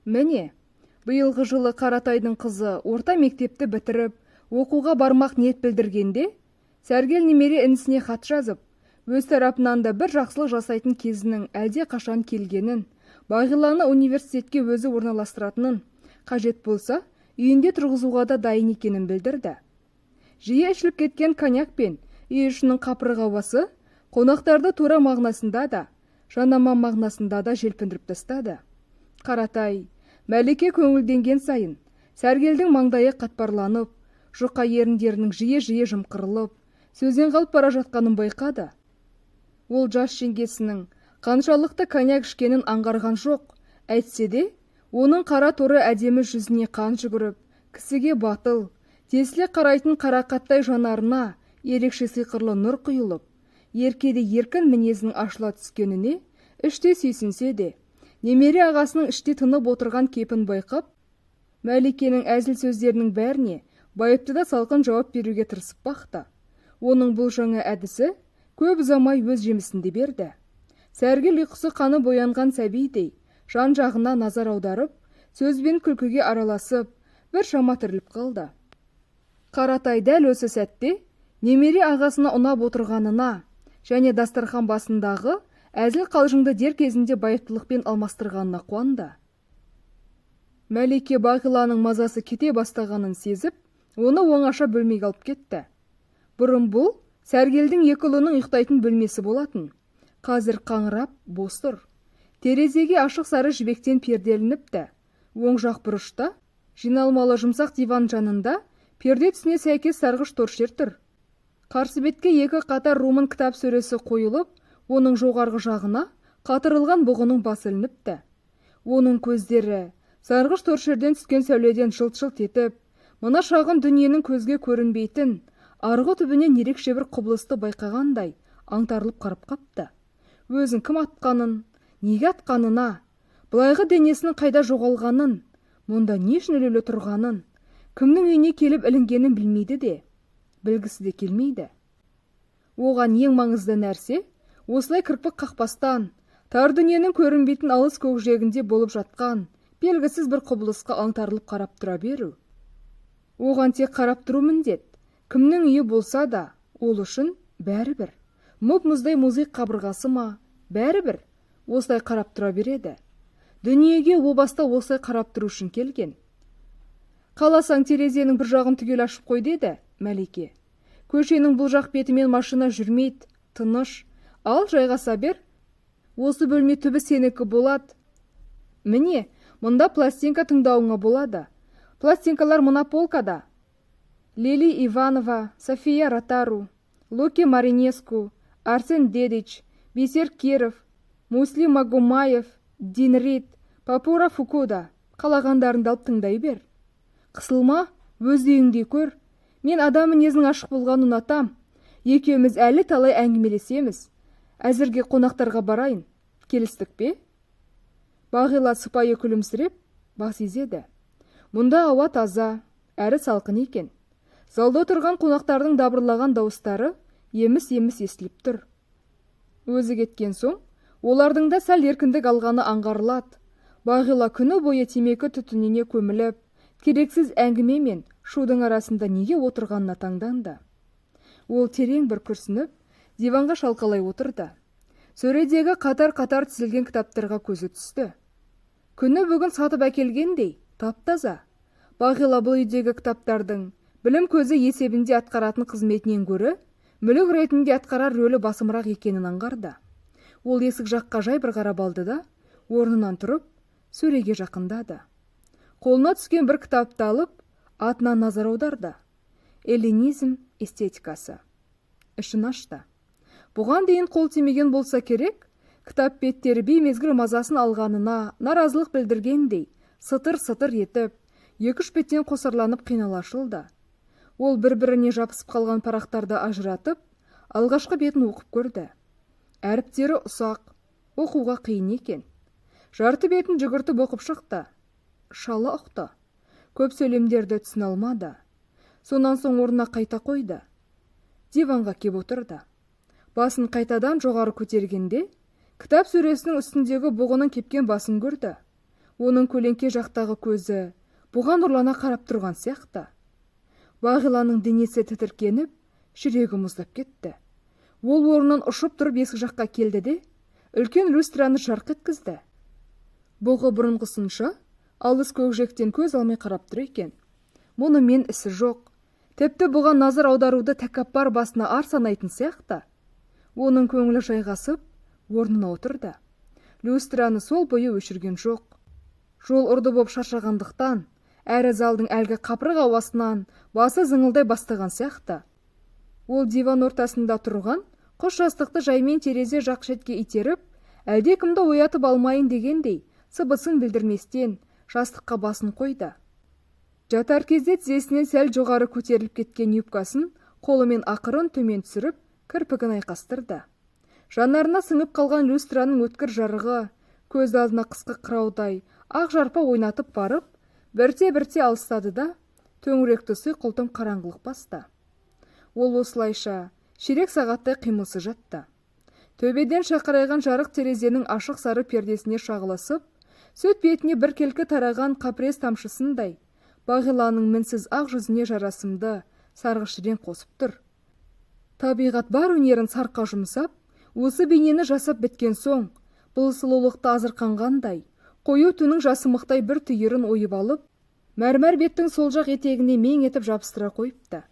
Міне, биылғы жылы Қаратайдың қызы орта мектепті бітіріп, оқуға бармақ ниет білдіргенде, Сәргел немере інісіне хат жазып, өз тарапынан да бір жақсылық жасайтын кезінің әлде қашан келгенін, Бағиланы университетке өзі орналастыратынын, қажет болса, үйінде тұрғызуға да дайын екенін білдірді. Жиі ішіліп кеткен коньяк пен үй ішінің қапырық ауасы қонақтарды тура мағынасында да, жанама мағынасында да желпіндіріп тастады. Қаратай, Мәлике көңілденген сайын, Сәргелдің маңдайы қатпарланып, жұқа еріндерінің жиі-жиі жымқырылып, сөзден қалып бара жатқанын байқады. Ол жас жеңгесінің қаншалықты коньяк ішкенін аңғарған жоқ, әйтсе де, оның қара торы әдемі жүзіне қан жүгіріп, кісіге батыл, тесіле қарайтын қарақаттай жанарына ерекше сиқырлы нұр құйылып, еркеде еркін мінезінің ашыла түскеніне іште сүйсінсе де, немере ағасының іште тынып отырған кепін байқап, Мәликенің әзіл сөздерінің бәріне байыптыда салқын жауап беруге тырысып бақты. Оның бұл жаңа әдісі көп ұзамай өз жемісінде берді. Сәргел ұйқысы қаны боянған сәбидей, жан жағына назар аударып, сөзбен күлкіге араласып, бір шама тіріліп қалды. Қаратай дәл осы сәтте немере ағасына ұнап отырғанына және дастархан басындағы әзіл қалжыңды дер кезінде байыптылықпен алмастырғанына қуанды. Мәлике Бағиланың мазасы кете бастағанын сезіп, оны оңаша бөлмеге алып кетті. Бұрын бұл Сәргелдің екі ұлының ұйықтайтын бөлмесі болатын. Қазір қаңырап, бос тұр. Терезеге ашық сары жібектен перделініпті. Оң жақ бұрышта, жиналмалы жұмсақ диван жанында, перде түсіне сәйкес сарғыш торшер тұр. Қарсы бетке екі қатар Румын кітап сөресі қойылып, оның жоғарғы жағына қатырылған бұғының басы ілініпті. Оның көздері сарғыш торшерден түскен сәуледен жылт-жылт етіп, мына шағын дүниенің көзге көрінбейтін, арғы түбінен ерекше бір құбылысты байқағандай аңтарылып қарап қапты. Өзін кім атқанын, неге атқанына, былайғы денесінің қайда жоғалғанын, мұнда не үшін ілулі тұрғанын, кімнің үйіне келіп ілінгенін білмейді де, білгісі де келмейді. Оған ең маңызды нәрсе, осылай кірпік қақпастан, тар дүниенің көрінбейтін алыс көкжиегінде болып жатқан, белгісіз бір құбылысқа аңтарылып қарап тұра беру. Оған тек қарап тұру міндет. Кімнің үйі болса да, ол үшін бәрібір. Мұп-мұздай музей қабырғасы ма, бәрібір. Осылай қарап тұра береді. Дүниеге о баста осылай қарап тұру үшін келген. Қаласаң терезенің бір жағын түгел ашып қой деді Мәлике. Көшенің бұл жақ бетімен машина жүрмейді, тыныш. Ал жайғаса бер. Осы бөлме түбі сенікі болады. Міне, мұнда пластинка тыңдауыңа болады. Пластинкалар мына полкада. Лили Иванова, София Ротару, Луки Маринеску, Арсен Дедич, Бисер Киров, Муслим Магомаев, Динрид, Папура Фукуда. Қалағандарыңды алып тыңдай бер. Қысылма, өз үйіңдей көр. Мен адам мінезінің ашық болғанын ұнатам. Екеуміз әлі талай әңгімелесеміз. Әзірге қонақтарға барайын. Келістік пе? Бағила сыпайы күлімсіреп, бас изеді. Мұнда ауа таза, әрі салқын екен. Залда отырған қонақтардың дабырлаған дауыстары еміс-еміс естіліп тұр. Өзі кеткен соң, олардың да сәл еркіндік алғаны аңғарылады. Бағила күні бойы темекі түтініне көміліп, керексіз әңгіме мен шудың арасында неге отырғанына таңданды. Ол терең бір күрсініп, диванға шалқалай отырды. Сөредегі қатар-қатар тізілген кітаптарға көзі түсті. Күні бүгін сатып әкелгендей, тап-таза. Бағила бұл үйдегі кітаптардың білім көзі есебінде атқаратын қызметінен гөрі, мүлік ретінде атқарар рөлі басымырақ екенін аңғарды. Ол есік жаққа жай бір қарап алды да, орнынан тұрып, сөреге жақындады. Қолына түскен бір кітапты алып, атынан назар аударды. Эллинизм эстетикасы. Ішін ашты. Бұған дейін қол тимеген болса керек, кітап беттері беймезгіл мазасын алғанына наразылық білдіргендей, сытыр-сытыр етіп, екі-үш беттен қосарланып қиналашылды. Ол бір-біріне жабысып қалған парақтарды ажыратып, алғашқы бетін оқып көрді. Әріптері ұсақ, оқуға қиын екен. Жарты бетін жүгіртіп оқып шықты. Шалы ұқты. Көп сөйлемдерді түсіне алмады. Сонан соң орнына қайта қойды. Диванға кеп отырды. Басын қайтадан жоғары көтергенде, кітап сөресінің үстіндегі бұғының кепкен басын көрді. Оның көлеңке жақтағы көзі бұған ұрлана қарап тұрған сияқты. Бағиланың денесі тітіркеніп, жүрегі мұздап кетті. Ол орнынан ұшып тұрып есік жаққа келді де, үлкен люстраны жарқ еткізді. Бұғы бұрынғысынша алыс көкжиектен көз алмай қарап тұр екен. Мұнымен ісі жоқ. Тіпті бұған назар аударуды тәкаппар басына ар санайтын сияқты. Оның көңілі жайғасып, орнына отырды. Люстраны сол бойы өшірген жоқ. Жол ұрды боп шаршағандықтан, әрі залдың әлгі қапырық ауасынан басы зыңылдай бастаған сияқты. Ол диван ортасында тұрған, қос жастықты жаймен терезе жақ шетке итеріп, әлдекімді оятып алмайын дегендей, сыбысын білдірместен жастыққа басын қойды. Жатар кезде тізесінен сәл жоғары көтеріліп кеткен юбкасын қолымен ақырын төмен түсіріп, кірпігін айқастырды. Жанарына сіңіп қалған люстраның өткір жарығы, көз алдына қысқы қыраудай ақ жарпа ойнатып барып, бірте-бірте алыстады да, төңіректі сұйқылтым қараңғылық басты. Ол осылайша ширек сағаттай қимылсыз жатты. Төбеден шақырайған жарық терезенің ашық сары пердесіне шағылысып, сөт бетіне біркелкі тараған қапрез тамшысындай, Бағиланың мінсіз ақ жүзіне жарасымды сарғыш рең қосып тұр. Табиғат бар өнерін сарқа жұмсап, осы бейнені жасап біткен соң, бұл сұлулықты азырқанғандай, қою түнің жасымықтай бір түйірін ойып алып, мәрмәр беттің сол жақ етегіне мен етіп жабыстыра қойыпты.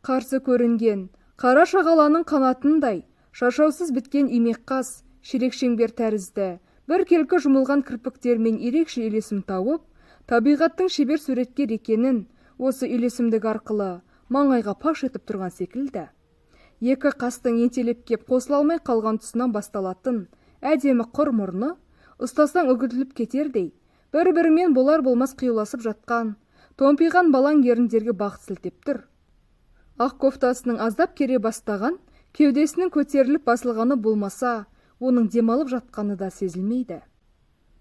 Қарсы көрінген, қара шағаланың қанатындай, шашаусыз біткен имек қас, ширек шеңбер тәрізді, бір келкі жұмылған кірпіктермен ерекше үйлесім тауып, табиғаттың шебер суреткер екенін осы үйлесімдік арқылы маңайға паш етіп тұрған секілді. Екі қастың ентелеп кеп қосыла алмай қалған тұсынан басталатын әдемі құр мұрны, ұстасаң үгітіліп кетердей, бір-бірімен болар-болмас қиюласып жатқан, томпиған балаң еріндерге бақыт сілтеп тұр. Ақ кофтасының аздап кере бастаған, кеудесінің көтеріліп басылғаны болмаса, оның демалып жатқаны да сезілмейді.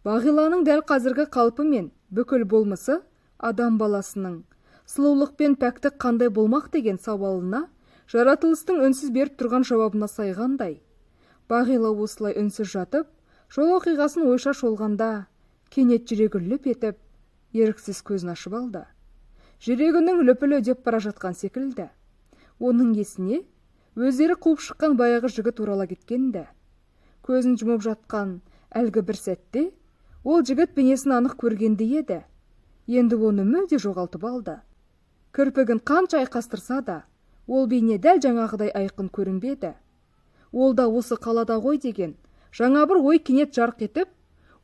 Бағиланың дәл қазіргі қалпы мен бүкіл болмысы адам баласының сұлулық пен пәктік қандай болмақ деген сауалына жаратылыстың үнсіз беріп тұрған жауабына сайғандай. Бағила осылай үнсіз жатып, жол оқиғасын ойша шолғанда, кенет жүрегі лүп етіп, еріксіз көзін ашып алды. Жүрегінің лүпілі деп бара жатқан секілді. Оның есіне өздері қуып шыққан баяғы жігіт орала кеткенді. Көзін жұмып жатқан әлгі бір сәтте, ол жігіт бейнесін анық көргенде еді. Енді оны мүлде жоғалтып алды. Кірпігін қанша айқастырса да, ол бейне дәл жаңағыдай айқын көрінбеді. Ол да осы қалада ғой деген жаңа бір ой кенет жарқ етіп,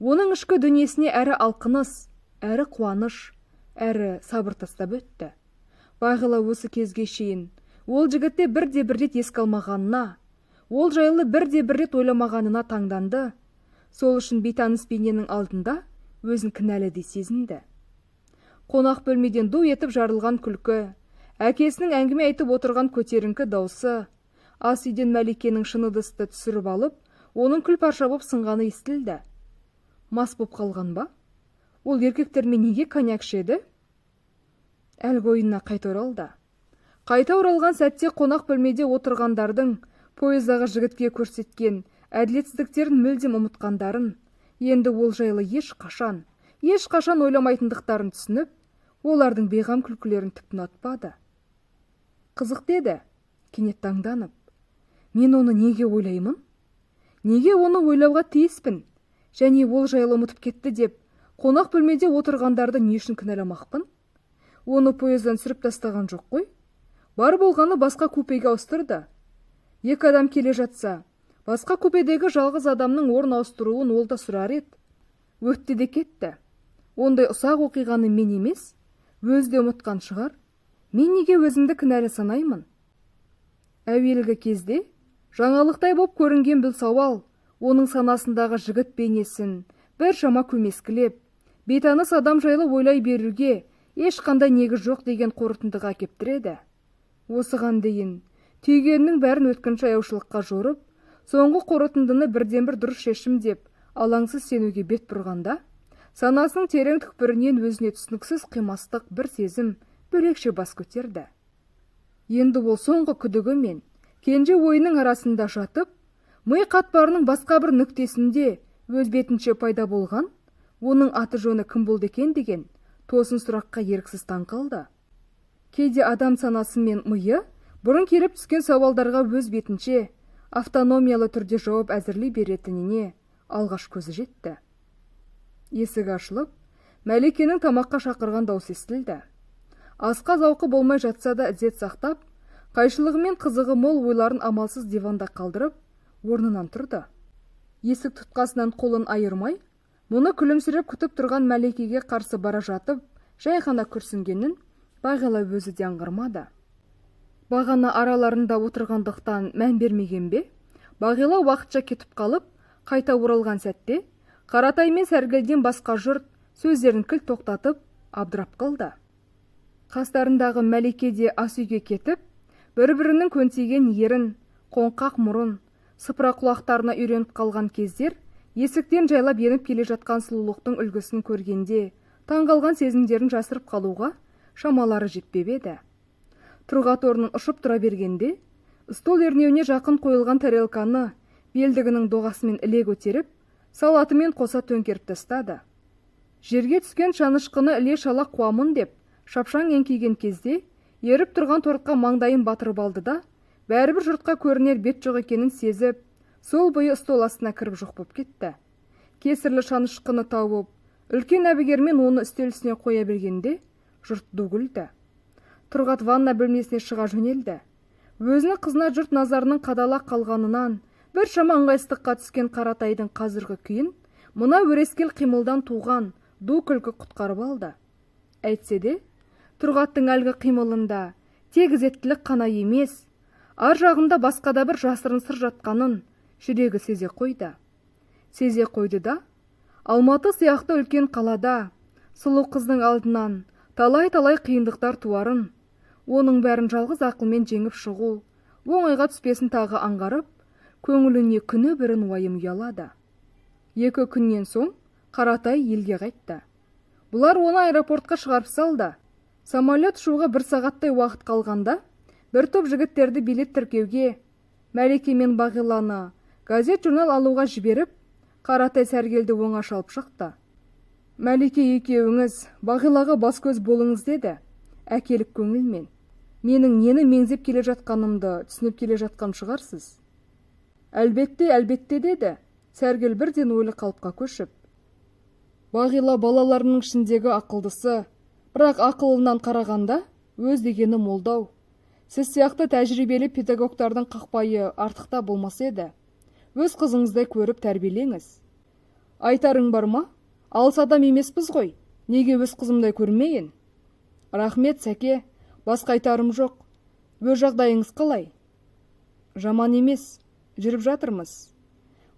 оның ішкі дүниесіне әрі алқыныс, әрі қуаныш, әрі сабыр тастап өтті. Бағила осы кезге шейін ол жігітте бірде-бір рет еске алмағанына, ол жайлы бірде-бір рет ойламағанына таңданды. Сол үшін бейтаныс бейненің алдында өзін кінәлі де сезінді. Қонақ бөлмеден ду етіп жарылған күлкі, әкесінің әңгіме айтып отырған көтеріңкі даусы, ас үйден Мәликенің шыны ыдысты түсіріп алып, оның күл парша боп сынғаны естілді. Мас боп қалған ба? Ол еркектермен неге коньяк ішеді? Әлгі ойына қайта оралды. Қайта оралған сәтте қонақ бөлмеде отырғандардың пойыздағы жігітке көрсеткен әділетсіздіктерін мүлдем ұмытқандарын, енді ол жайлы ешқашан ойламайтындықтарын түсініп, олардың бейғам күлкілерін тіпті ұнатпады. Қызық деді, кенет таңданып. Мен оны неге ойлаймын? Неге оны ойлауға тиіспін? Және ол жайлы ұмытып кетті деп, қонақ бөлмеде отырғандарды не үшін кінәламақпын? Оны пойыздан сүріп тастаған жоқ қой. Бар болғаны басқа купеге ауыстырды. Екі адам келе жатса, басқа купедегі жалғыз адамның орын ауыстыруын ол да сұрар еді. Өтті де кетті. Ондай ұсақ оқиғаны мен емес, өзі де ұмытқан шығар. Мен неге өзімді кінәлі санаймын? Әуелгі кезде жаңалықтай боп көрінген бұл сауал, оның санасындағы жігіт бейнесін бір шама көмескілеп, бейтаныс адам жайлы ойлай беруге ешқандай негіз жоқ деген қорытындыға кептіреді. Осыған дейін түйгеннің бәрін өткінші аяушылыққа жорып, соңғы қорытындыны бірден-бір дұрыс шешім деп алаңсыз сенуге бет бұрғанда, санасының терең түкпірінен өзіне түсініксіз қимастық бір сезім бөлекше бас көтерді. Енді ол соңғы күдігі мен кенже ойының арасында жатып, ми қатпарының басқа бір нүктесінде өз бетінше пайда болған, Оның аты жөні кім болды екен деген тосын сұраққа еріксіз таң қалды. Кейде адам санасы мен миы бұрын келіп түскен сауалдарға өз бетінше автономиялы түрде жауап әзірлей беретініне алғаш көзі жетті. Есік ашылып, Мәликенің тамаққа шақырған даусы естілді. Асқа зауқы болмай жатса да ізет сақтап, қайшылығы мен қызығы мол ойларын амалсыз диванда қалдырып, орнынан тұрды. Есік тұтқасынан қолын айырмай, мұны күлімсіреп күтіп тұрған Мәликеге қарсы бара жатып, жай ғана күрсінгенін Бағила өзі де аңғармады. Бағана араларында отырғандықтан мән бермеген бе? Бағила уақытша кетіп қалып, қайта оралған сәтте, Қаратай мен Сәргелден басқа жұрт сөздерін кілт тоқтатып, абдырап қалды. Қастарындағы Мәлике де ас үйге кетіп, бір-бірінің көнтиген ерін, қоңқақ мұрын, сыпыра құлақтарына үйреніп қалған кездер, есіктен жайлап еніп келе жатқан сұлулықтың үлгісін көргенде, таңғалған сезімдерін жасырып қалуға шамалары жетпеп еді. Тұрғат орнын ұшып тұра бергенде, стол ернеуіне жақын қойылған тарелканы белдігінің доғасымен іле көтеріп, салатымен қоса төңкеріп тастады. Жерге түскен шанышқыны іле шала қуамын деп, шапшаң еңкейген кезде, еріп тұрған торыққа маңдайын батырып алды да, бәрібір жұртқа көрінер бет жоқ екенін сезіп, сол бойы стол астына кіріп жоқ боп кетті. Кесірлі шанышқыны тауып, үлкен әбігермен оны үстел үстіне қоя бергенде, жұрт ду күлді. Тұрғат ванна бөлмесіне шыға жөнелді. Өзінің қызына жұрт назарының қадала қалғанынан, бір шама ыңғайсыздыққа түскен Қаратайдың қазіргі күйін, мына өрескел қимылдан туған ду күлкі құтқарып алды. Әйтсе де, Тұрғаттың әлгі қимылында тек ізеттілік қана емес, ар жағында басқада бір жасырын сыр жатқанын жүрегі сезе қойды. Сезе қойды да, Алматы сияқты үлкен қалада, сұлу қыздың алдынан талай-талай қиындықтар туарын, оның бәрін жалғыз ақылмен жеңіп шығу, оңайға түспесін тағы аңғарып, көңіліне күні бірін уайым ұялады. 2 күннен соң Қаратай елге қайтты. Бұлар оны аэропортқа шығарып салды. Самолет ұшуға 1 сағаттай уақыт қалғанда, бір топ жігіттерді билет тіркеуге, Мәлике мен Бағиланы газет журнал алуға жіберіп, Қаратай Сәргелді оңаша алып шықты. Мәлике екеуіңіз Бағилаға бас-көз болыңыз деді, әкелік көңілмен. Менің нені меңзеп келе жатқанымды түсініп келе жатқан шығарсыз. Әлбетте деді, Сәргел бірден ойлы қалыпқа көшіп. Бағила балаларының ішіндегі ақылдысы, бірақ ақылынан қарағанда өз дегені молдау. Сіз сияқты тәжірибелі педагогтардың қақпайы артықта болмас еді. Өз қызыңыздай көріп тәрбиелеңіз. Айтарың бар ма? Алыс адам емеспіз ғой. Неге өз қызымдай көрмейін? Рахмет, Сәке. Басқа айтарым жоқ. Өз жағдайыңыз қалай? Жаман емес. Жүріп жатырмыз.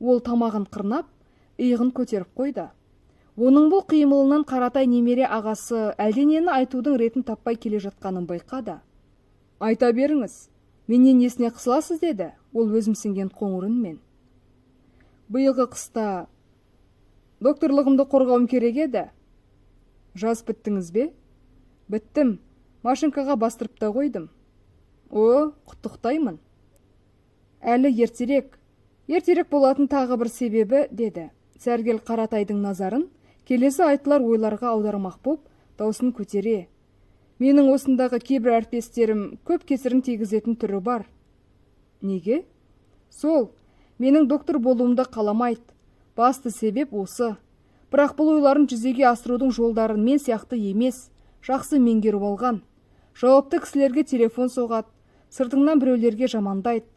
Ол тамағын қырнап, иығын көтеріп қойды. Оның бұл қимылынан Қаратай немере ағасы әлденені айтудың ретін таппай келе жатқанын байқады. Айта беріңіз, менен несіне қысыласыз деді, ол өзімсінген қоңыр үнмен. Биылғы қыста докторлығымды қорғауым керек еді. Жаз біттіңіз бе? Біттім, машинкаға бастырып та қойдым. Құттықтаймын. Әлі ертерек болатын тағы бір себебі, деді. Сәргел Қаратайдың назарын келесі айтылар ойларға аудармақ боп, даусын көтере. Менің осындағы кейбір әріптестерім көп кесірін тигізетін түрі бар. Неге? Сол, менің доктор болуымды қаламайды. Басты себеп осы. Бірақ бұл ойларын жүзеге асырудың жолдарын мен сияқты емес, жақсы меңгеріп алған. Жауапты кісілерге телефон соғады, сыртыңнан біреулерге жамандайды.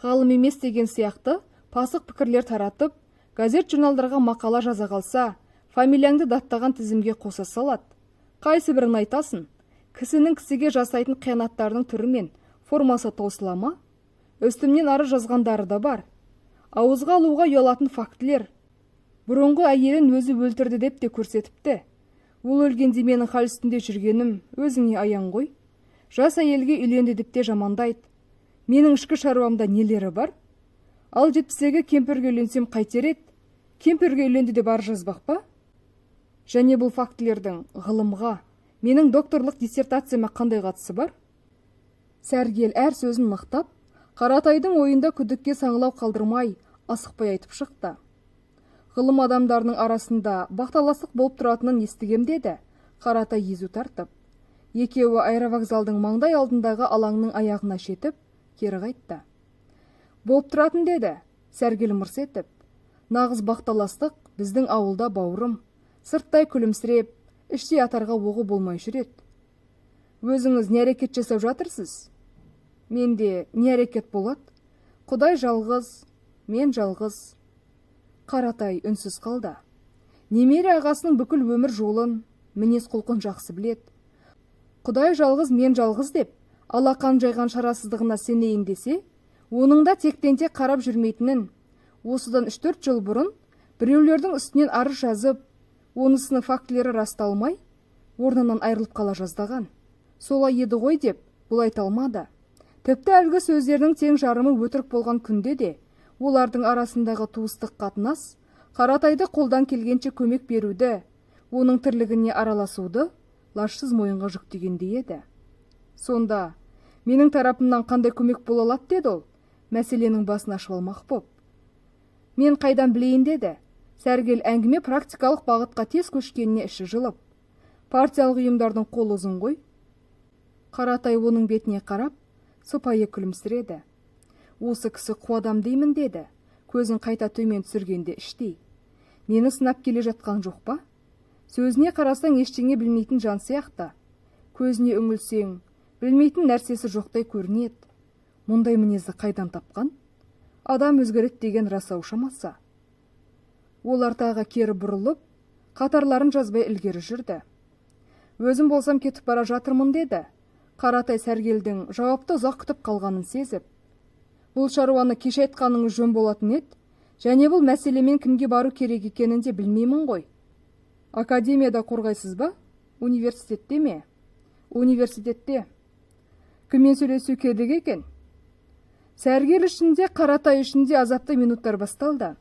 Ғалым емес деген сияқты пасық пікірлер таратып, газет журналдарға мақала жаза қалса, фамилияңды даттаған тізімге қоса салады. Қайсы бірін айтасың? Кісінің кісіге жасайтын қиянаттардың түрі мен формасы таусылама? Үстімнен ары жазғандары да бар. Ауызға алуға ұялатын фактілер. Бұрынғы әйелін өзі өлтірді деп те көрсетіпті. Ол өлгенде менің хал үстінде жүргенім өзіңе аян ғой. Жас әйелге үйленді деп те жамандайды. Менің ішкі шаруамда нелері бар? Ал 70-ге кемпірге үйленсем қайтер еді? Кемпірге үйленді деп ар жазбақ па? Және бұл фактілердің ғылымға, менің докторлық диссертацияма қандай қатысы бар? Сәргел әр сөзін нықтап, Қаратайдың ойында күдікке саңылау қалдырмай, асықпай айтып шықты. Ғылым адамдарының арасында бақталастық болып тұратынын естігем деді, Қаратай езу тартып. Екеуі аэровокзалдың маңдай алдындағы алаңның аяғына жетіп, кері қайтты. Болып тұратын деді, Сәргел мырс етіп. Нағыз бақталастық біздің ауылда бауырым, сырттай күлімсіреп, іште атарға оғы болмай жүреді. Өзіңіз не әрекет жасап жатырсыз? Менде не әрекет болады? Құдай жалғыз, мен жалғыз. Қаратай үнсіз қалды. Немере ағасының бүкіл өмір жолын, мінез құлқын жақсы біледі. Құдай жалғыз, мен жалғыз деп, алақан жайған шарасыздығына сенейін десе, оның да тектен-тек қарап жүрмейтінін, осыдан 3-4 жыл бұрын біреулердің үстінен арыз жазып, онысының фактілері расталмай, орнынан айырылып қала жаздаған. Солай еді ғой деп, бұл айта алмады. Тіпті әлгі сөздердің тең жарымы өтірік болған күнде де, олардың арасындағы туыстық қатынас, Қаратайды қолдан келгенше көмек беруді, оның тірлігіне араласуды лажсыз мойынға жүктегендей еді. Сонда, менің тарапымнан қандай көмек бола алады деді ол, мәселенің басын ашып алмақ боп. Мен қайдан білейін деді, Сәргел әңгіме практикалық бағытқа тез көшкеніне іші жылып. Партиялық ұйымдардың қолы ұзын ғой. Қаратай оның бетіне қарап, сыпайы күлімсіреді. Осы кісі қу адам деймін деді, көзін қайта төмен түсіргенде іштей. Мені сынап келе жатқан жоқ па? Сөзіне қарасаң ештеңе білмейтін жан сияқты. Көзіне үңілсең, білмейтін нәрсесі жоқтай көрінеді. Мұндай мінезді қайдан тапқан? Адам өзгереді деген рас-ау шамасы. Олар тағы кері бұрылып, қатарларын жазбай ілгері жүрді. Өзім болсам кетіп бара жатырмын деді. Қаратай Сәргелдің жауапты ұзақ күтіп қалғанын сезіп. Бұл шаруаны кеш айтқаныңыз жөн болатын еді, және бұл мәселемен кімге бару керек екенін де білмеймін ғой. Академияда қорғайсыз ба? Университетте ме? Университетте. Кіммен сөйлесу керек екен? Сәргел ішінде, Қаратай ішінде азапты минуттар басталды.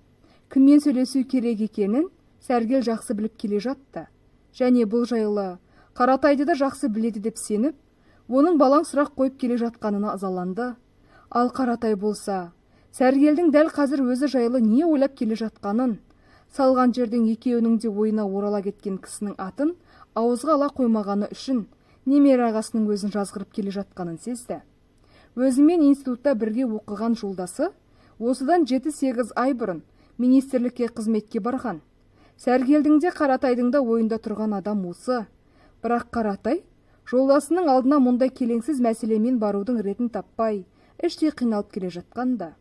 Кіммен сөйлесу керек екенін Сәргел жақсы біліп келе жатты. Және бұл жайлы Қаратайды да жақсы біледі деп сеніп, оның балаң сұрақ қойып келе жатқанына ызаланды. Ал Қаратай болса, Сәргелдің дәл қазір өзі жайлы не ойлап келе жатқанын, салған жердің екеуінің де ойына орала кеткен кісінің атын ауызға ала қоймағаны үшін немере ағасының өзін жазғырып келе жатқанын сезді. Өзімен институтта бірге оқыған жолдасы осыдан 7-8 ай бұрын министрлікке қызметке барған. Сәргелдің де Қаратайдың да ойында тұрған адам осы. Бірақ Қаратай жолдасының алдына мұндай келеңсіз мәселемен барудың ретін таппай, іштей қиналып келе жатқанда.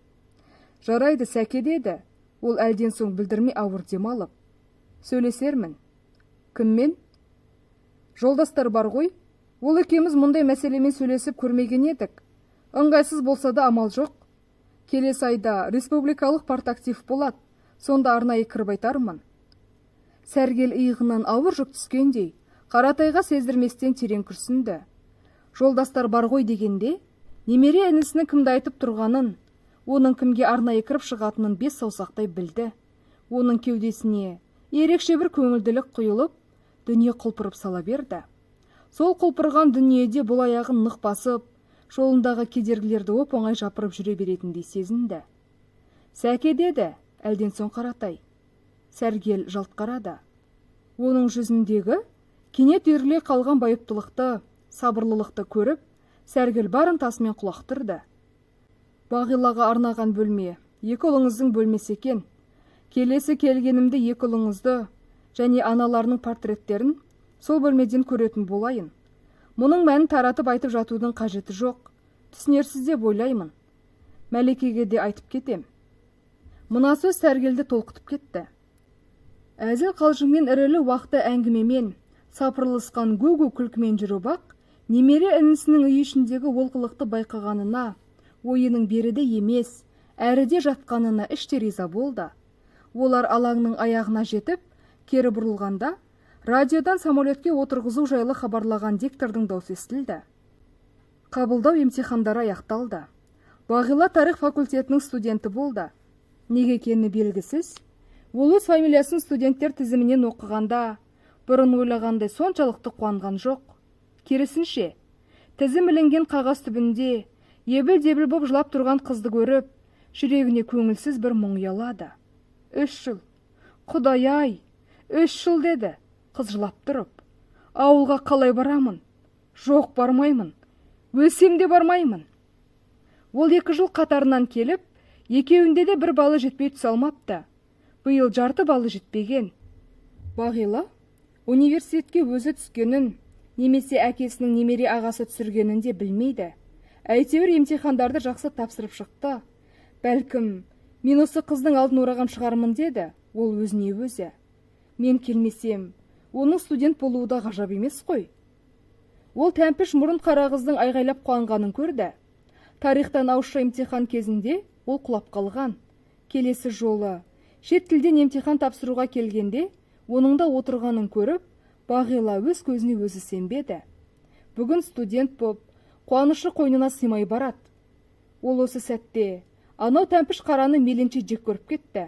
Жарайды, Сәке деді, ол әлден соң білдірмей ауыр демалып. Сөйлесермін. Кіммен? Жолдастар бар ғой, ол екеуміз мұндай мәселемен сөйлесіп көрмеген едік. Ыңғайсыз болса да амал жоқ. Келесі айда республикалық партактив болады, сонда арнайы кіріп айтармын. Сәргел иығынан ауыр жүк түскендей, Қаратайға сездірместен терең күрсінді. Жолдастар бар ғой дегенде, немере інісінің кімді айтып тұрғанын, оның кімге арнайы кіріп шығатынын 5 саусақтай білді. Оның кеудесіне ерекше бір көңілділік құйылып, дүние құлпырып сала берді. Сол құлпырған дүниеде бұл аяғын нық басып, жолындағы кедергілерді оп-оңай жапырып жүре беретіндей сезінді. Сәке деді, әлден соң Қаратай. Сәргел жалт қарады. Оның жүзіндегі кенет үйіріле қалған байыптылықты, сабырлылықты көріп, Сәргел барын тасымен құлақ тұрды. Бағилаға арнаған бөлме, екі ұлыңыздың бөлмесі екен. Келесі келгенімде екі ұлыңызды және аналарының портреттерін сол бөлмеден көретін болайын. Мұның мәнін таратып айтып жатудың қажеті жоқ. Түсінерсіз деп ойлаймын. Мәликеге де айтып кетем. Мына сөз Сәргелді толқытып кетті. Әзіл қалжыңмен ірілі уақты әңгімемен, сапырлысқан гу-гу күлкімен жүріп ақ, немере інісінің үй ішіндегі олқылықты байқағанына, ойының беріде емес, әріде жатқанына іште риза болды. Олар алаңның аяғына жетіп, кері бұрылғанда, радиодан самолетке отырғызу жайлы хабарлаған диктордың даусы естілді. Қабылдау емтихандары аяқталды. Бағила тарих факультетінің студенті болды. Неге екені белгісіз, ол өз фамилиясын студенттер тізімінен оқығанда, бұрын ойлағандай соншалықты қуанған жоқ. Керісінше, тізім ілінген қағаз түбінде ебіл-дебіл боп жылап тұрған қызды көріп, жүрегіне көңілсіз бір мұң ұялады. 3 жыл. Құдай-ай, 3 жыл деді, қыз жылап тұрып. Ауылға қалай барамын? Жоқ, бармаймын. Өлсем де бармаймын. Ол 2 жыл қатарынан келіп, екеуінде де бір балы жетпей түсе алмапты. Биыл жарты балы жетпеген. Бағила университетке өзі түскенін, немесе әкесінің немере ағасы түсіргенін де білмейді. Әйтеуір емтихандарды жақсы тапсырып шықты. Бәлкім, мен осы қыздың алдын ораған шығармын деді, ол өзіне өзі. Мен келмесем, оның студент болуы да ғажап емес қой. Ол тәмпіш мұрын қара қыздың айғайлап қуанғанын көрді. Тарихтан ауызша емтихан кезінде ол құлап қалған. Келесі жолы шет тілден емтихан тапсыруға келгенде, оның да отырғанын көріп, Бағила өз көзіне өзі сенбеді. Бүгін студент боп, қуанышы қойнына сыймай барады. Ол осы сәтте анау тәмпіш қараны меленше жек көріп кетті.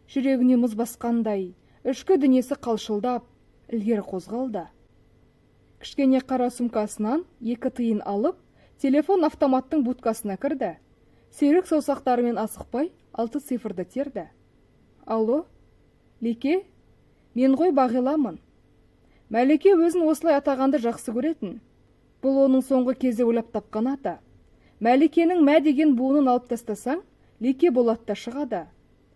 Жүрегіне мұз басқандай, ішкі дүниесі қалшылдап, ілгері қозғалды. Кішкене қара сумкасынан 2 тиын алып, телефон автоматтың будкасына кірді. Серік саусақтарымен асықпай 6 цифрды терді. Алло, Лике, мен ғой Бағиламын. Мәлике өзін осылай атағанды жақсы көретін. Бұл оның соңғы кезде ойлап тапқан аты. Мәликенің мә деген буынын алып тастасаң, Лике болатта шығады.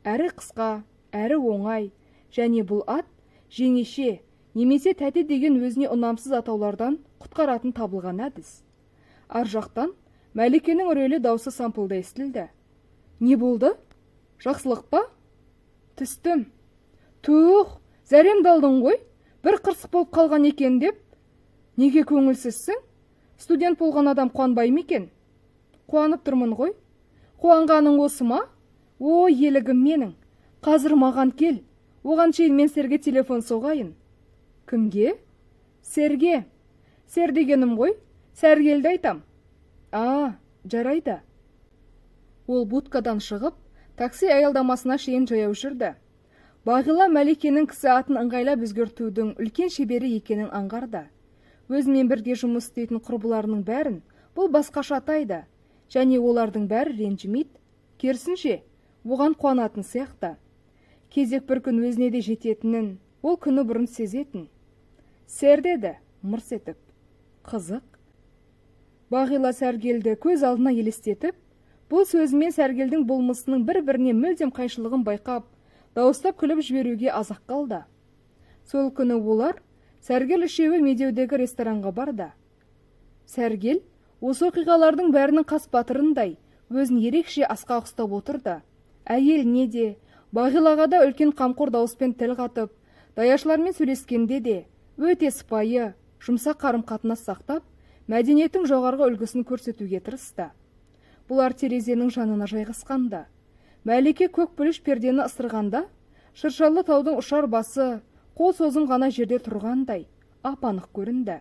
Әрі қысқа, әрі оңай, және бұл ат жеңеше, немесе тәте деген өзіне ұнамсыз атаулардан құтқаратын табылған әдіс. Ар жақтан Мәликенің үрейлі даусы сампылда естілді. Не болды? Жақсылық па? Түстім. Тух, зәрем далдың ғой, бір қырсық болып қалған екен деп. Неге көңілсізсің? Студент болған адам қуанбай ма екен? Қуанып тұрмын ғой. Қуанғаның осы ма? О, елігім менің. Қазір маған кел. Оған шейін мен Серге телефон соғайын. Кімге? Серге. Сер дегенім ғой. Сәргелді айтам. Жарайды. Ол будкадан шығып, такси аялдамасына шейін жаяу жүрді. Бағила Мәликенің кісі атын ыңғайлап өзгертудің үлкен шебері екенін аңғарды. Өзімен бірге жұмыс істейтін құрбыларының бәрін бұл басқаша атайды, және олардың бәрі ренжімейді. Керісінше, оған қуанатын сияқты. Кезек бір күн өзіне де жететінін ол күні бұрын сезетін. Сер деді, мырс етіп. Қызық. Бағила Сәргелді көз алдына елестетіп, бұл сөзімен Сәргелдің болмысының бір-біріне мүлдем қайшылығын байқап, дауыстап күліп жіберуге азақ қалды. Сол күні олар Сәргел үшеуі Медеудегі ресторанға барды. Сәргел осы оқиғалардың бәрінің қас батырындай өзін ерекше асқа ұстап отырды. Әйеліне де, Бағилаға да үлкен қамқор дауыспен тіл қатып, даяшылармен сөйлескенде де өте сыпайы, жұмсақ қарым-қатынас сақтап, мәдениеттің жоғарғы үлгісін көрсетуге тырысты. Бұлар терезенің жанына жайғасқанда. Мәлике көк пүліш пердені ысырғанда, шыршалы таудың ұшар басы, қол созым ғана жерде тұрғандай, ап-анық көрінді.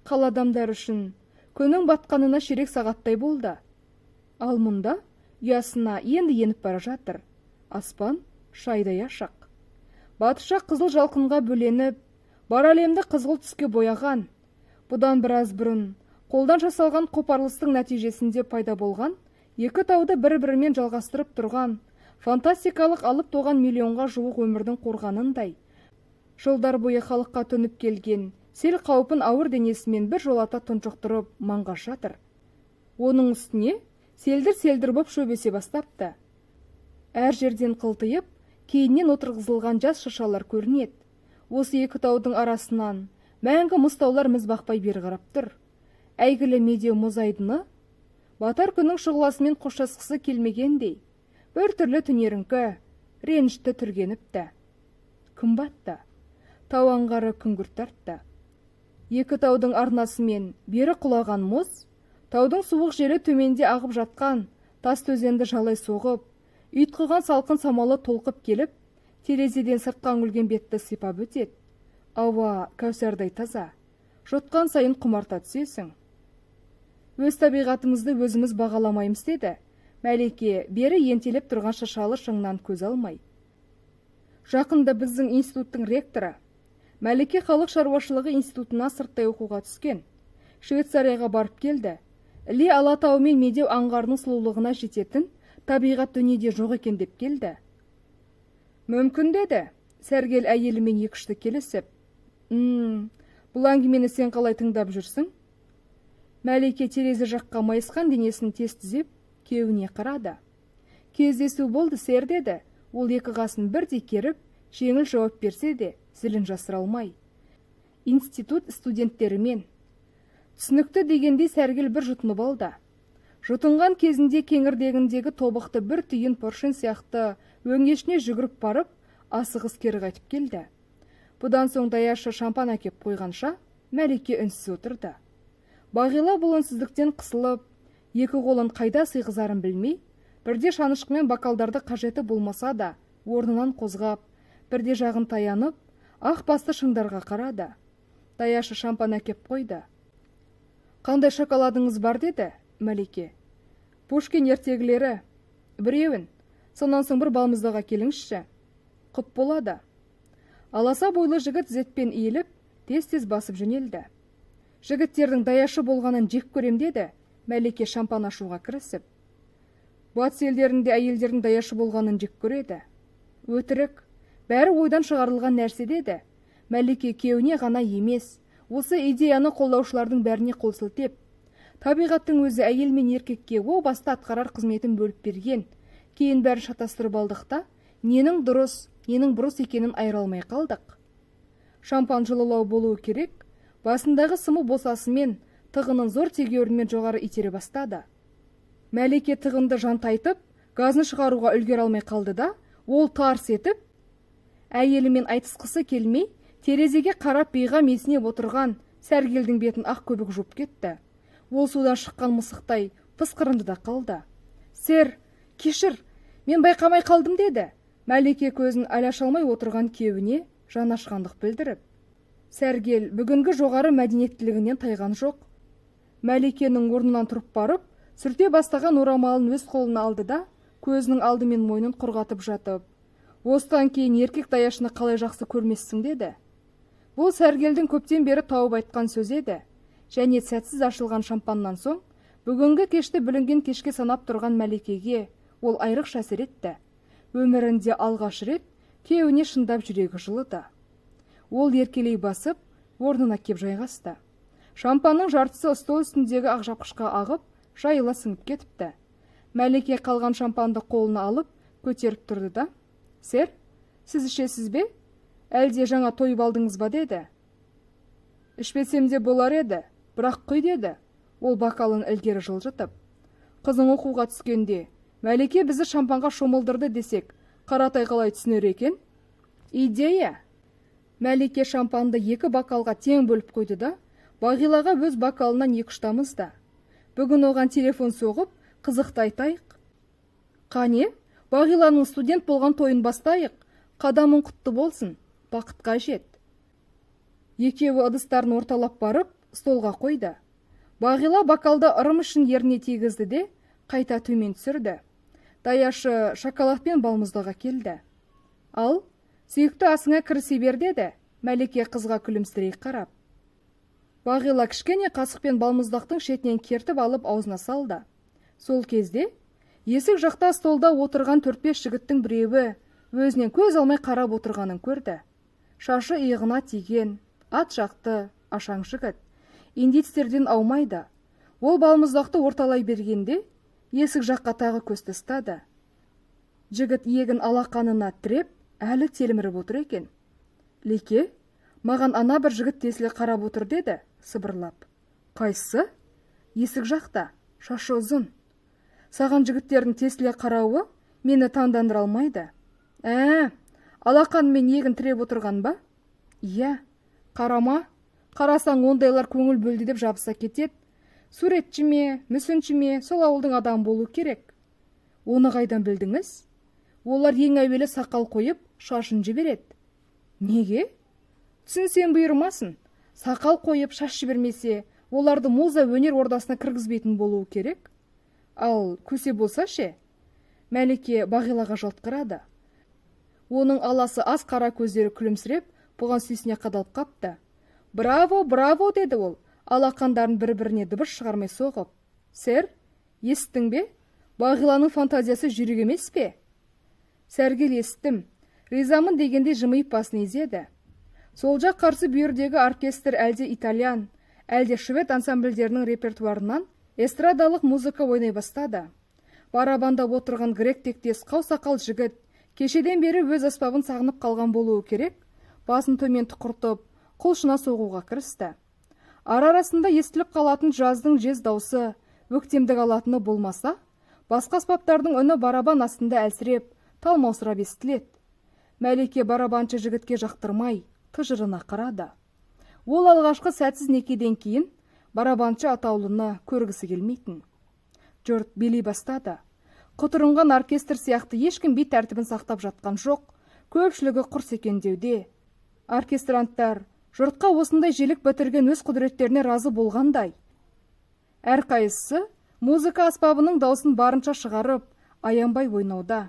Қал адамдар үшін күннің батқанына ширек сағаттай болды. Ал мұнда ұясына енді еніп бара жатыр. Аспан шайдай ашық. Батыша қызыл жалқынға бөленіп, бар әлемді қызғылт түске бояған. Бұдан біраз бұрын қолдан жасалған қопарылыстың нәтижесінде пайда болған, 2 тауды бір-бірімен жалғастырып тұрған, фантастикалық алып тоған миллионға жуық өмірдің қорғанындай. Жылдар бойы халыққа төніп келген сел қаупін ауыр денесімен бір жолата тұншықтырып маңға жатыр. Оның үстіне селдір-селдір боп шөбесе бастапты. Әр жерден қылтиып, кейіннен отырғызылған жас шыршалар көрінеді. Осы 2 таудың арасынан мәңгі мұстаулар мізбақпай бері қарап тұр. Әйгілі Медеу мұз айдыны батар күннің шұғыласымен қоштасқысы келмегендей, бір түрлі түнеріңкі, ренішті түргеніпті. Күн батты, тау аңғары күңгірт тартты. 2 таудың арнасымен бері құлаған мұз, таудың суық жері төменде ағып жатқан тас төзенді жалай соғып, ұйтқыған салқын самалы толқып келіп, терезеден сыртқа үңілген бетті сипап өтеді. Ауа кәусардай таза, жұтқан сайын құмарта түсесің. Өз табиғатымызды өзіміз бағаламаймыз деді. Мәлике бері ентелеп тұрған шыршалы шыңнан көз алмай. Жақында біздің институттың ректоры Мәлике халық шаруашылығы институтына сырттай оқуға түскен. Швейцарияға барып келді. Іле Алатау мен Медеу аңғарының сұлулығына жететін табиғат дүниеде жоқ екен деп келді. Мүмкін деді. Сәргел әйелімен екішті келісіп. Бұл әңгімені сен қалай тыңдап жүрсің? Мәлике терезе жаққа майысқан денесін тез түзеп, күйеуіне қарады. Кездесу болды, сэр, деді. Ол екі қасын бірдей керіп, жеңіл жауап берсе де, зілін жасыра алмай. Институт студенттерімен. Түсінікті дегендей Сәргел бір жұтынып алды. Жұтынған кезінде кеңірдегіндегі тобықты бір түйін поршын сияқты өңешіне жүгіріп барып, асығыс кері қайтып келді. Бұдан соң Даяшы шампан әкеп қойғанша, Мәлике үнсіз отырды. Бағила бұл үнсіздіктен қысылып, екі қолын қайда сыйғызарын білмей, бірде шанышқымен бакалдарды қажеті болмаса да, орнынан қозғап, бірде жағын таянып, ақ басты шыңдарға қарады. Даяшы шампан әкеп қойды. Қандай шоколадыңыз бар, деді Мәлике. Пушкин ертегілері. Біреуін, сонан соң бір балмыздаға келіңізші. Құп болады. Аласа бойлы жігіт зетпен иіліп, тез-тез басып жөнелді. Жігіттердің Даяшы болғанын жек көрем, деді Мәлике шампан ашуға кірісіп. Батыс елдерінде әйелдердің Даяшы болғанын жек көреді. Өтірік, бәрі ойдан шығарылған нәрсе, деді. Мәлике күйеуіне ғана емес, осы идеяны қолдаушылардың бәріне қол сілтеп, табиғаттың өзі әйел мен еркекке о баста атқарар қызметін бөліп берген. Кейін бәрі шатастырып алдықта, ненің дұрыс, ненің бұрыс екенін айыра алмай қалдық. Шампан жылылау болуы керек, басындағы сымы босасымен, тығының зор тегеурінмен жоғары итере бастады. Мәлике тығынды жантайтып, газын шығаруға үлгер алмай қалды да, ол тарс етіп, әйелімен айтысқысы келмей, терезеге қарап бейғам есінеп отырған Сәргелдің бетін ақ көбік жуып кетті. Ол судан шыққан мысықтай пысқырынды да қалды. Сэр, кешір, мен байқамай қалдым, деді. Мәлике көзін аляша алмай отырған күйеуіне жанашқандық білдіріп. Сәргел бүгінгі жоғары мәдениеттілігінен тайған жоқ. Мәликенің орнынан тұрып барып, сүрте бастаған орамалын өз қолына алды да, көзінің алды мен мойнын құрғатып жатып. Осыдан кейін еркек Даяшыны қалай жақсы көрмессің, деді. Бұл Сәргелдің көптен бері тауып айтқан сөз еді. Және сәтсіз ашылған шампаннан соң, бүгінгі кешті бүлінген кешке санап тұрған Мәликеге ол айрықша әсер етті. Өмірінде алғаш рет күйеуіне шындап жүрегі жылыды. Ол еркелей басып, орнына кеп жайғасты. Шампанның жартысы стол үстіндегі ақ жапқышқа ағып, жайыла сіңіп кетіпті. Мәлике қалған шампанды қолына алып, көтеріп тұрды да, сэр, сіз ішесіз бе? Әлде жаңа тойып алдыңыз ба, деді. Ішпесем де болар еді, бірақ құй, деді. Ол бакалын ілгері жылжытып. Қызың оқуға түскенде, Мәлике бізді шампанға шомылдырды десек, Қаратай қалай түсінер екен? Идея. Мәлике шампанды екі бакалға тең бөліп қойды да, Бағилаға өз бакалынан екі ұштамызды. Бүгін оған телефон соғып, қызықты айтайық. Қане, Бағиланың студент болған тойын бастайық. Қадамың құтты болсын, бақытқа жет. Екеуі ыдыстарын орталап барып, столға қойды. Бағила бакалды ырым үшін еріне тигізді де, қайта төмен түсірді. Даяшы шоколад пен балмұздаға келді. Ал, сүйікті асыңа кірісе бер, деді, Мәлике қызға күлімсірей қарап. Бағила кішкене қасық пен балмұздақтың шетінен кертіп алып аузына салды. Сол кезде есік жақта столда отырған 4-5 жігіттің біреуі өзінен көз алмай қарап отырғанын көрді. Шашы иығына тиген, ат жақты, ашаң жігіт. Индейцтерден аумайды. Ол балмұздақты орталай бергенде, есік жаққа тағы көз тастады. Жігіт иегін алақанына тіреп, әлі телміріп отыр екен. Лике, маған ана бір жігіт тесіле қарап отыр, деді, сыбырлап. Қайсы? Есік жақта, шашы ұзын. Саған жігіттердің тесіле қарауы мені таңдандыра алмайды. Алақанымен иегін тіреп отырған ба? Иә, қарама. Қарасаң ондайлар көңіл бөлді деп жабыса кетеді. Суретші ме, мүсінші ме, сол ауылдың адам болу керек. Оны қайдан білдіңіз? Олар ең әуелі сақал қойып, шашын жібереді. Неге? Түсінсем бұйырмасын. Сақал қойып, шаш жібермесе, оларды муза өнер ордасына кіргізбейтін болуы керек. Ал көсе болса ше? Мәлике Бағилаға жалт қарады. Оның аласы аз қара көздері күлімсіреп, бұған сүйсіне қадалып қапты. Браво, браво, деді ол, алақандарын бір-біріне дыбыс шығармай соғып. Сэр, естің бе? Бағиланың фантазиясы жүрек емес пе? Сәргел естім. Ризамын дегенде жымиып басын изеді. Сол жақ қарсы бүйірдегі оркестр әлде итальян, әлде швед ансамбльдерінің репертуарынан эстрадалық музыка ойнай бастады. Барабанда отырған грек тектес қау сақал жігіт кешеден бері өз аспабын сағынып қалған болуы керек, басын төмен тұқыртып, құлшына соғуға кірісті. Арасында естіліп қалатын жаздың жез даусы өктемдік алатыны болмаса, басқа аспаптардың үні барабан астында әлсіреп, талмаусырап естіледі. Мәлике барабаншы жігітке жақтырмай, тыжырына қарады. Ол алғашқы сәтсіз некеден кейін барабаншы атаулыны көргісі келмейтін. Жұрт билей бастады. Құтырынған оркестр сияқты ешкім би тәртібін сақтап жатқан жоқ, көпшілігі құр секеңдеуде. Оркестранттар жұртқа осындай желік бітірген өз құдіреттеріне разы болғандай. Әрқайсысы музыка аспабының даусын барынша шығарып, аянбай ойнауда.